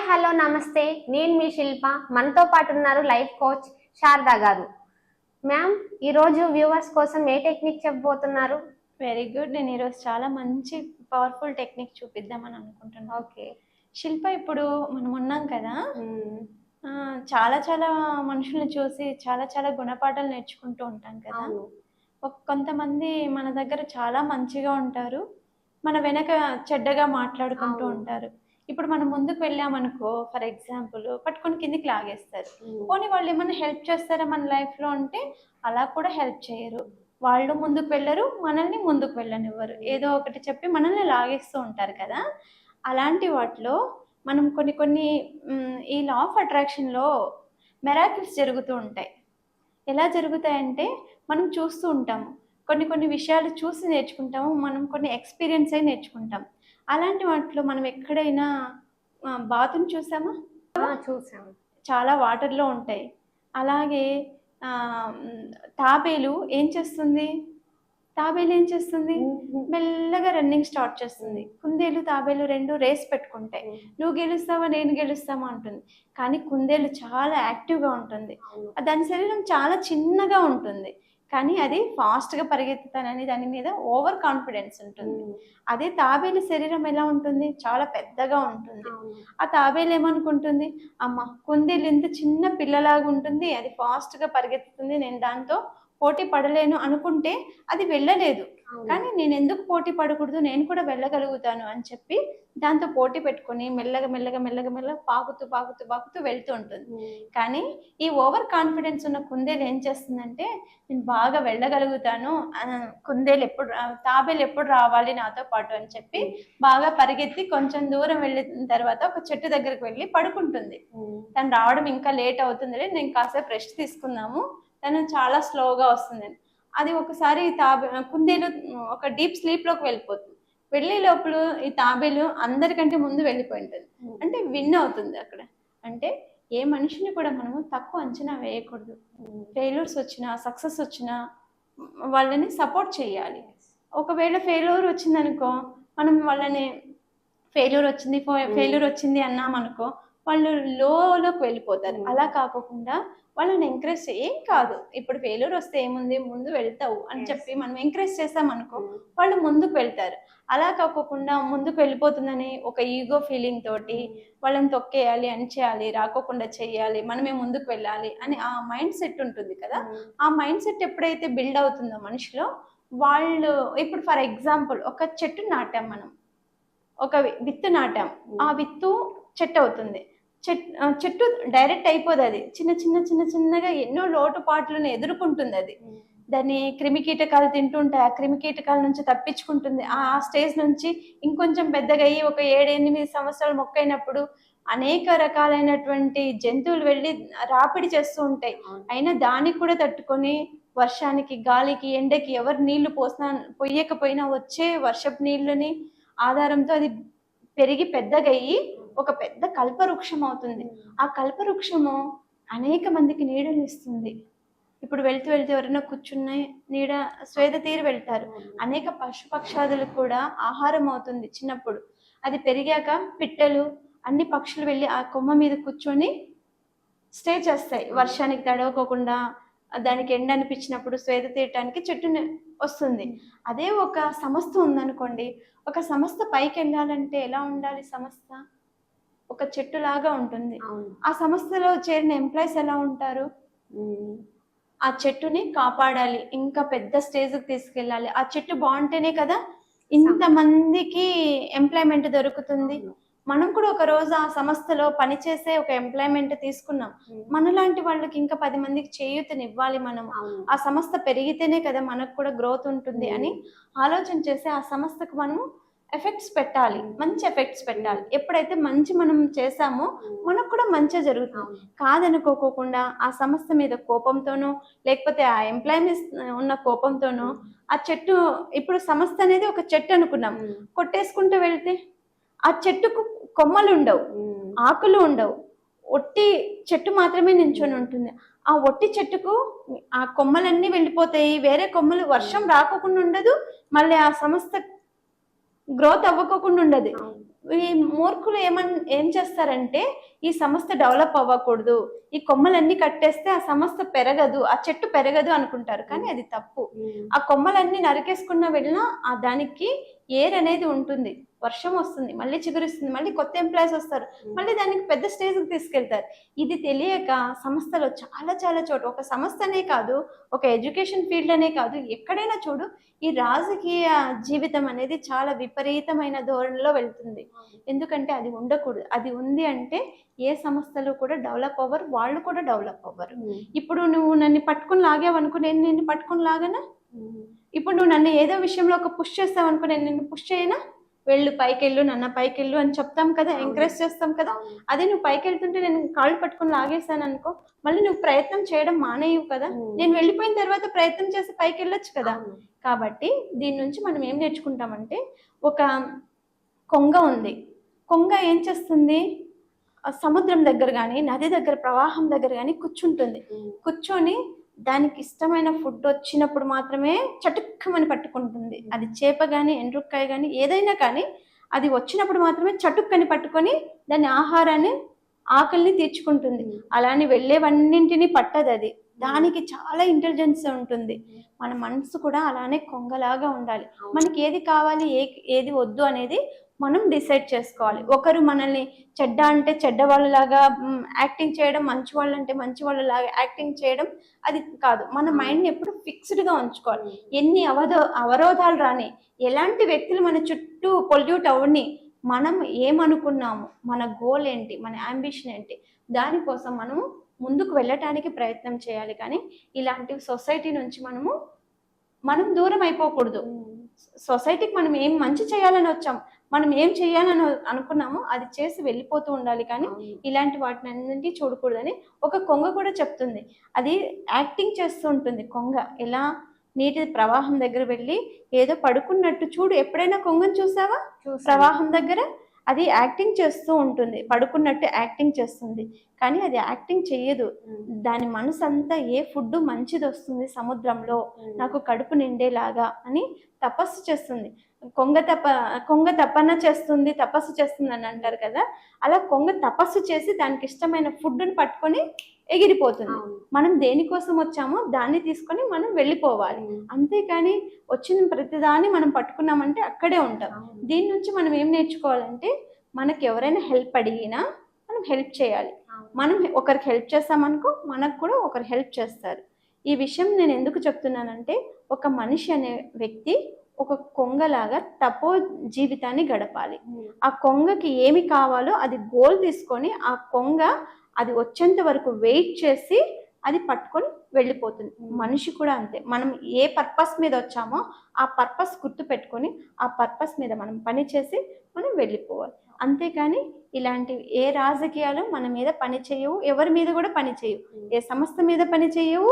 Hello నమస్తే. నేను మీ శిల్ప. మనతో పాటు ఉన్నారు లైఫ్ కోచ్ శారదా గారు. మ్యామ్, ఈరోజు వ్యూవర్స్ కోసం ఏ టెక్నిక్ చెప్పబోతున్నారు? Very good. నేను ఈరోజు చాలా మంచి పవర్ఫుల్ టెక్నిక్ చూపిద్దామని అనుకుంటున్నాను. ఓకే శిల్ప, ఇప్పుడు మనం ఉన్నాం కదా, చాలా చాలా మనుషుల్ని చూసి చాలా చాలా గుణపాఠాలు నేర్చుకుంటూ ఉంటాం కదా. కొంతమంది మన దగ్గర చాలా మంచిగా ఉంటారు, మన వెనక చెడ్డగా మాట్లాడుకుంటూ ఉంటారు. ఇప్పుడు మనం ముందుకు వెళ్ళామనుకో, ఫర్ ఎగ్జాంపుల్ పట్టుకొని కిందికి లాగేస్తారు. పోనీ వాళ్ళు ఏమైనా హెల్ప్ చేస్తారా మన లైఫ్లో అంటే అలా కూడా హెల్ప్ చేయరు. వాళ్ళు ముందుకు వెళ్ళరు, మనల్ని ముందుకు వెళ్ళనివ్వరు. ఏదో ఒకటి చెప్పి మనల్ని లాగేస్తూ ఉంటారు కదా. అలాంటి వాటిలో మనం కొన్ని ఈ లా ఆఫ్ అట్రాక్షన్లో మెరాకిల్స్ జరుగుతూ ఉంటాయి. ఎలా జరుగుతాయంటే మనం చూస్తూ ఉంటాము, కొన్ని విషయాలు చూసి నేర్చుకుంటాము, మనం కొన్ని ఎక్స్పీరియన్స్ అయి నేర్చుకుంటాం. అలాంటి వాటిలో మనం ఎక్కడైనా బాతుని చూసామా? చూసాము. చాలా వాటర్లో ఉంటాయి. అలాగే తాబేలు ఏం చేస్తుంది? మెల్లగా రన్నింగ్ స్టార్ట్ చేస్తుంది. కుందేలు తాబేలు రెండు రేస్ పెట్టుకుంటాయి. నువ్వు గెలుస్తావా నేను గెలుస్తావా అంటుంది. కానీ కుందేలు చాలా యాక్టివ్గా ఉంటుంది. దాని శరీరం చాలా చిన్నగా ఉంటుంది, కానీ అది ఫాస్ట్గా పరిగెత్తుతానని దాని మీద ఓవర్ కాన్ఫిడెన్స్ ఉంటుంది. అదే తాబేలు శరీరం ఎలా ఉంటుంది? చాలా పెద్దగా ఉంటుంది. ఆ తాబేలు ఏమనుకుంటుంది, అమ్మ కుందేలు ఇంత చిన్న పిల్లలాగా ఉంటుంది, అది ఫాస్ట్గా పరిగెత్తుతుంది, నేను దాంతో పోటీ పడలేను అనుకుంటే అది వెళ్ళలేదు. కానీ నేను ఎందుకు పోటీ పడకూడదు, నేను కూడా వెళ్ళగలుగుతాను అని చెప్పి దాంతో పోటీ పెట్టుకొని మెల్లగా పాకుతూ వెళ్తూ ఉంటుంది. కానీ ఈ ఓవర్ కాన్ఫిడెన్స్ ఉన్న కుందేలు ఏం చేస్తుందంటే, నేను బాగా వెళ్ళగలుగుతాను, తాబేలు ఎప్పుడు రావాలి నాతో పాటు అని చెప్పి బాగా పరిగెత్తి కొంచెం దూరం వెళ్ళిన తర్వాత ఒక చెట్టు దగ్గరికి వెళ్ళి పడుకుంటుంది. తను రావడం ఇంకా లేట్ అవుతుంది, నేను కాసేపు రెస్ట్ తీసుకుందాము, తను చాలా స్లోగా వస్తుంది. అది ఒకసారి కుందేలు ఒక డీప్ స్లీప్లోకి వెళ్ళిపోతుంది. వెళ్ళే లోపల ఈ తాబేలు అందరికంటే ముందు వెళ్ళిపోయి ఉంటుంది. అంటే విన్ అవుతుంది అక్కడ. అంటే ఏ మనిషిని కూడా మనము తక్కువ అంచనా వేయకూడదు. ఫెయిల్యూర్స్ వచ్చినా సక్సెస్ వచ్చినా వాళ్ళని సపోర్ట్ చేయాలి. ఒకవేళ ఫెయిల్యూర్ వచ్చిందనుకో, మనం వాళ్ళని ఫెయిల్యూర్ వచ్చింది అన్నామనుకో, వాళ్ళు లోకి వెళ్ళిపోతారు. అలా కాకుండా వాళ్ళని ఎంకరేజ్ ఏం కాదు, ఇప్పుడు ఫెయిల్యూర్ వస్తే ఏముంది, ముందు వెళ్తావు అని చెప్పి మనం ఎంకరేజ్ చేసామనుకో, వాళ్ళు ముందుకు వెళ్తారు. అలా కాకుండా ముందుకు వెళ్ళిపోతుందని ఒక ఈగో ఫీలింగ్ తోటి వాళ్ళని తొక్కేయాలి, అణిచేయాలి, రాకోకుండా చేయాలి, మనమే ముందుకు వెళ్ళాలి అని ఆ మైండ్ సెట్ ఉంటుంది కదా. ఆ మైండ్ సెట్ ఎప్పుడైతే బిల్డ్ అవుతుందో మనిషిలో, వాళ్ళు ఇప్పుడు ఫర్ ఎగ్జాంపుల్ ఒక చెట్టు నాటాం, మనం ఒక విత్తు నాటాం, ఆ విత్తు చెట్టు అవుతుంది. చెట్టు డైరెక్ట్ అయిపోదు, అది చిన్నగా ఎన్నో లోటుపాట్లను ఎదుర్కొంటుంది. అది దాన్ని క్రిమికీటకాలు తింటుంటాయి, ఆ క్రిమికీటకాల నుంచి తప్పించుకుంటుంది. ఆ స్టేజ్ నుంచి ఇంకొంచెం పెద్దగా అయ్యి ఒక 7-8 సంవత్సరాలు మొక్కైనప్పుడు అనేక రకాలైనటువంటి జంతువులు వెళ్ళి రాపిడి చేస్తూ ఉంటాయి. అయినా దానికి కూడా తట్టుకొని వర్షానికి, గాలికి, ఎండకి ఎవరు నీళ్లు పొయ్యకపోయినా వచ్చే వర్షపు నీళ్ళని ఆధారంతో అది పెరిగి పెద్దగా అయ్యి ఒక పెద్ద కల్పవృక్షం అవుతుంది. ఆ కల్పవృక్షము అనేక మందికి నీడని ఇస్తుంది. ఇప్పుడు వెళ్తూ ఎవరైనా కూర్చున్న నీడ స్వేద తీరి వెళ్తారు. అనేక పశుపక్షాదులకు కూడా ఆహారం అవుతుంది. చిన్నప్పుడు అది పెరిగాక పిట్టలు, అన్ని పక్షులు వెళ్ళి ఆ కొమ్మ మీద కూర్చొని స్టే చేస్తాయి. వర్షానికి తడవకోకుండా దానికి ఎండ అనిపించినప్పుడు స్వేద తీయటానికి చెట్టు వస్తుంది. అదే ఒక సంస్థ ఉందనుకోండి, ఒక సంస్థ పైకి వెళ్ళాలంటే ఎలా ఉండాలి? సంస్థ ఒక చెట్టు లాగా ఉంటుంది. ఆ సంస్థలో చేరిన ఎంప్లాయీస్ ఎలా ఉంటారు? ఆ చెట్టుని కాపాడాలి, ఇంకా పెద్ద స్టేజ్కి తీసుకెళ్ళాలి. ఆ చెట్టు బాగుంటేనే కదా ఇంతమందికి ఎంప్లాయ్మెంట్ దొరుకుతుంది. మనం కూడా ఒక రోజు ఆ సంస్థలో పనిచేసే ఒక ఎంప్లాయ్మెంట్ తీసుకున్నాం, మనలాంటి వాళ్ళకి ఇంకా 10 మందికి చేయూతనివ్వాలి. మనం ఆ సంస్థ పెరిగితేనే కదా మనకు కూడా గ్రోత్ ఉంటుంది అని ఆలోచన చేసి ఆ సంస్థకు మనము ఎఫెక్ట్స్ పెట్టాలి, మంచి ఎఫెక్ట్స్ పెట్టాలి. ఎప్పుడైతే మంచి మనం చేసామో మనకు కూడా మంచిగా జరుగుతుంది. కాదనుకోకుండా ఆ సంస్థ మీద కోపంతోనో లేకపోతే ఆ ఎంప్లాయీస్ ఉన్న కోపంతోనో ఆ చెట్టు, ఇప్పుడు సంస్థ అనేది ఒక చెట్టు అనుకున్నాం, కొట్టేసుకుంటూ వెళ్తే ఆ చెట్టుకు కొమ్మలు ఉండవు, ఆకులు ఉండవు, ఒట్టి చెట్టు మాత్రమే నించొని ఉంటుంది. ఆ ఒట్టి చెట్టుకు ఆ కొమ్మలన్నీ వెళ్ళిపోతాయి, వేరే కొమ్మలు, వర్షం రాకుండా ఉండదు, మళ్ళీ ఆ సంస్థ గ్రోత్ అవ్వకోకుండా ఉండదు. ఈ మూర్ఖులు ఏం చేస్తారంటే ఈ సంస్థ డెవలప్ అవ్వకూడదు, ఈ కొమ్మలన్నీ కట్టేస్తే ఆ సంస్థ పెరగదు, ఆ చెట్టు పెరగదు అనుకుంటారు. కానీ అది తప్పు. ఆ కొమ్మలన్నీ నరికేసుకున్న వెళ్ళినా ఆ దానికి ఎయిర్ అనేది ఉంటుంది, వర్షం వస్తుంది, మళ్ళీ చిగురిస్తుంది, మళ్ళీ కొత్త ఎంప్లాయీస్ వస్తారు, మళ్ళీ దానికి పెద్ద స్టేజ్కి తీసుకెళ్తారు. ఇది తెలియక సంస్థలో చాలా చాలా చోట, ఒక సంస్థనే కాదు, ఒక ఎడ్యుకేషన్ ఫీల్డ్ అనే కాదు, ఎక్కడైనా చూడు ఈ రాజకీయ జీవితం అనేది చాలా విపరీతమైన ధోరణిలో వెళ్తుంది. ఎందుకంటే అది ఉండకూడదు. అది ఉంది అంటే ఏ సంస్థలు కూడా డెవలప్ అవ్వరు, వాళ్ళు కూడా డెవలప్ అవ్వరు. ఇప్పుడు నువ్వు నన్ను పట్టుకుని లాగావు అనుకో, నేను నిన్ను పట్టుకుని లాగనా? ఇప్పుడు నువ్వు నన్ను ఏదో విషయంలో ఒక పుష్ చేస్తావు అనుకో, నేను నిన్ను పుష్ చేయనా? వెళ్ళు పైకెళ్ళు, నన్న పైకెళ్ళు అని చెప్తాం కదా, ఎంకరేజ్ చేస్తాం కదా. అదే నువ్వు పైకి వెళ్తుంటే నేను కాళ్ళు పట్టుకుని లాగేసాను అనుకో, మళ్ళీ నువ్వు ప్రయత్నం చేయడం మానేయవు కదా. నేను వెళ్ళిపోయిన తర్వాత ప్రయత్నం చేసి పైకి వెళ్ళొచ్చు కదా. కాబట్టి దీని నుంచి మనం ఏం నేర్చుకుంటామంటే, ఒక కొంగ ఉంది, కొంగ ఏం చేస్తుంది, సముద్రం దగ్గర కానీ నది దగ్గర ప్రవాహం దగ్గర కానీ కూర్చుంటుంది. కూర్చొని దానికి ఇష్టమైన ఫుడ్ వచ్చినప్పుడు మాత్రమే చటుక్కమని పట్టుకుంటుంది. అది చేప కానీ ఎండ్రుక్కాయ కానీ ఏదైనా కానీ అది వచ్చినప్పుడు మాత్రమే చటుక్కని పట్టుకొని దాని ఆహారాన్ని ఆకలిని తీర్చుకుంటుంది. అలానే వెళ్ళేవన్నింటినీ పట్టదు అది. దానికి చాలా ఇంటెలిజెన్స్ ఉంటుంది. మన మనసు కూడా అలానే కొంగలాగా ఉండాలి. మనకి ఏది కావాలి ఏది వద్దు అనేది మనం డిసైడ్ చేసుకోవాలి. ఒకరు మనల్ని చెడ్డ అంటే చెడ్డ వాళ్ళలాగా యాక్టింగ్ చేయడం, మంచి వాళ్ళు అంటే మంచి వాళ్ళలాగా యాక్టింగ్ చేయడం అది కాదు. మన మైండ్ని ఎప్పుడు ఫిక్స్డ్గా ఉంచుకోవాలి. ఎన్ని అవరోధాలు రాని, ఎలాంటి వ్యక్తులు మన చుట్టూ పొల్యూట్ అవ్వని, మనం ఏమనుకున్నాము, మన గోల్ ఏంటి, మన అంబిషన్ ఏంటి, దానికోసం మనము ముందుకు వెళ్ళటానికి ప్రయత్నం చేయాలి. కానీ ఇలాంటి సొసైటీ నుంచి మనం దూరం అయిపోకూడదు. సొసైటీకి మనం ఏం మంచి చేయాలని వచ్చాం, మనం ఏం చేయాలని అనుకున్నామో అది చేసి వెళ్ళిపోతూ ఉండాలి. కానీ ఇలాంటి వాటిని అన్నింటినీ చూడకూడదని ఒక కొంగ కూడా చెప్తుంది. అది యాక్టింగ్ చేస్తూ ఉంటుంది. కొంగ ఎలా నీటి ప్రవాహం దగ్గర వెళ్ళి ఏదో పడుకున్నట్టు, చూడు ఎప్పుడైనా కొంగను చూసావా? ప్రవాహం దగ్గర అది యాక్టింగ్ చేస్తూ ఉంటుంది, పడుకున్నట్టు యాక్టింగ్ చేస్తుంది. కానీ అది యాక్టింగ్ చెయ్యదు. దాని మనసు అంతా ఏ ఫుడ్ మంచిది వస్తుంది సముద్రంలో, నాకు కడుపు నిండేలాగా అని తపస్సు చేస్తుంది. కొంగ తపన చేస్తుంది, తపస్సు చేస్తుంది అని అంటారు కదా. అలా కొంగ తపస్సు చేసి దానికి ఇష్టమైన ఫుడ్ని పట్టుకొని ఎగిరిపోతుంది. మనం దేనికోసం వచ్చామో దాన్ని తీసుకొని మనం వెళ్ళిపోవాలి. అంతేకాని వచ్చిన ప్రతిదాన్ని మనం పట్టుకున్నామంటే అక్కడే ఉంటాం. దీని నుంచి మనం ఏం నేర్చుకోవాలంటే, మనకి ఎవరైనా హెల్ప్ అడిగినా మనం హెల్ప్ చేయాలి. మనం ఒకరికి హెల్ప్ చేస్తామనుకో, మనకు కూడా ఒకరు హెల్ప్ చేస్తారు. ఈ విషయం నేను ఎందుకు చెప్తున్నానంటే, ఒక మనిషి అనే వ్యక్తి ఒక కొంగలాగా తపో జీవితాన్ని గడపాలి. ఆ కొంగకి ఏమి కావాలో అది గోల్ తీసుకొని, ఆ కొంగ అది వచ్చేంత వరకు వెయిట్ చేసి అది పట్టుకొని వెళ్ళిపోతుంది. మనిషి కూడా అంతే. మనం ఏ పర్పస్ మీద వచ్చామో ఆ పర్పస్ గుర్తు పెట్టుకొని ఆ పర్పస్ మీద మనం పని చేసి మనం వెళ్ళిపోవాలి. అంతేకాని ఇలాంటి ఏ రాజకీయాలు మన మీద పని చేయవు, ఎవరి మీద కూడా పని చేయవు, ఏ సంస్థ మీద పని చేయవు,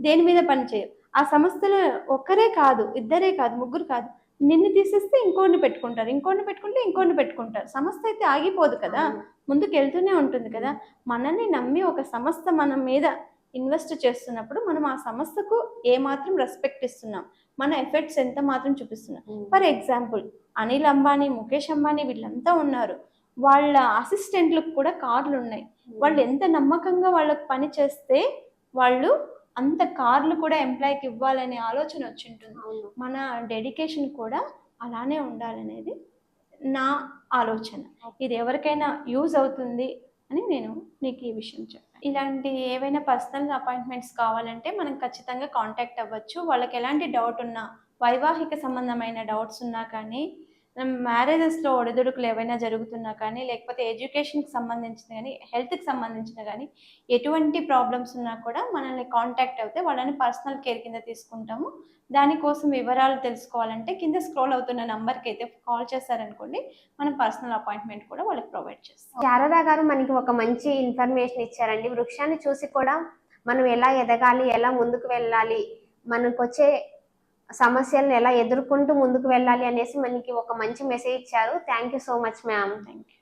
దేని మీద పని చేయవు. ఆ సంస్థలు ఒక్కరే కాదు, ఇద్దరే కాదు, ముగ్గురు కాదు. నిన్ను తీసేస్తే ఇంకోటిని పెట్టుకుంటారు, ఇంకోటిని పెట్టుకుంటే ఇంకోటిని పెట్టుకుంటారు. సంస్థ అయితే ఆగిపోదు కదా, ముందుకు వెళ్తూనే ఉంటుంది కదా. మనల్ని నమ్మి ఒక సంస్థ మన మీద ఇన్వెస్ట్ చేస్తున్నప్పుడు మనం ఆ సంస్థకు ఏమాత్రం రెస్పెక్ట్ ఇస్తున్నాం, మన ఎఫర్ట్స్ ఎంత మాత్రం చూపిస్తున్నాం. ఫర్ ఎగ్జాంపుల్, అనిల్ అంబానీ, ముఖేష్ అంబానీ వీళ్ళంతా ఉన్నారు. వాళ్ళ అసిస్టెంట్లకు కూడా కార్లు ఉన్నాయి. వాళ్ళు ఎంత నమ్మకంగా వాళ్ళకి పని చేస్తే వాళ్ళు అంత కార్లు కూడా ఎంప్లాయ్కి ఇవ్వాలనే ఆలోచన వచ్చి ఉంటుంది. మన డెడికేషన్ కూడా అలానే ఉండాలనేది నా ఆలోచన. ఇది ఎవరికైనా యూజ్ అవుతుంది అని నేను నీకు ఈ విషయం చెప్పాను. ఇలాంటి ఏవైనా పర్సనల్ అపాయింట్మెంట్స్ కావాలంటే మనం ఖచ్చితంగా కాంటాక్ట్ అవ్వచ్చు. వాళ్ళకి ఎలాంటి డౌట్ ఉన్నా, వైవాహిక సంబంధమైన డౌట్స్ ఉన్నా కానీ, మ్యారేజెస్లో ఒడిదుడుకులు ఏవైనా జరుగుతున్నా కానీ, లేకపోతే ఎడ్యుకేషన్కి సంబంధించిన కానీ, హెల్త్కి సంబంధించిన కానీ ఎటువంటి ప్రాబ్లమ్స్ ఉన్నా కూడా మనల్ని కాంటాక్ట్ అవుతే వాళ్ళని పర్సనల్ కేర్ కింద తీసుకుంటాము. దానికోసం వివరాలు తెలుసుకోవాలంటే కింద స్క్రోల్ అవుతున్న నంబర్కి అయితే కాల్ చేశారనుకోండి, మనం పర్సనల్ అపాయింట్మెంట్ కూడా వాళ్ళకి ప్రొవైడ్ చేస్తాం. శారదా గారు మనకి ఒక మంచి ఇన్ఫర్మేషన్ ఇచ్చారండి. వృక్షాన్ని చూసి కూడా మనం ఎలా ఎదగాలి, ఎలా ముందుకు వెళ్ళాలి, మనకు వచ్చే సమస్యలను ఎలా ఎదుర్కొంటూ ముందుకు వెళ్ళాలి అనేసి మనకి ఒక మంచి మెసేజ్ ఇచ్చారు. Thank you so much ma'am. Thank you.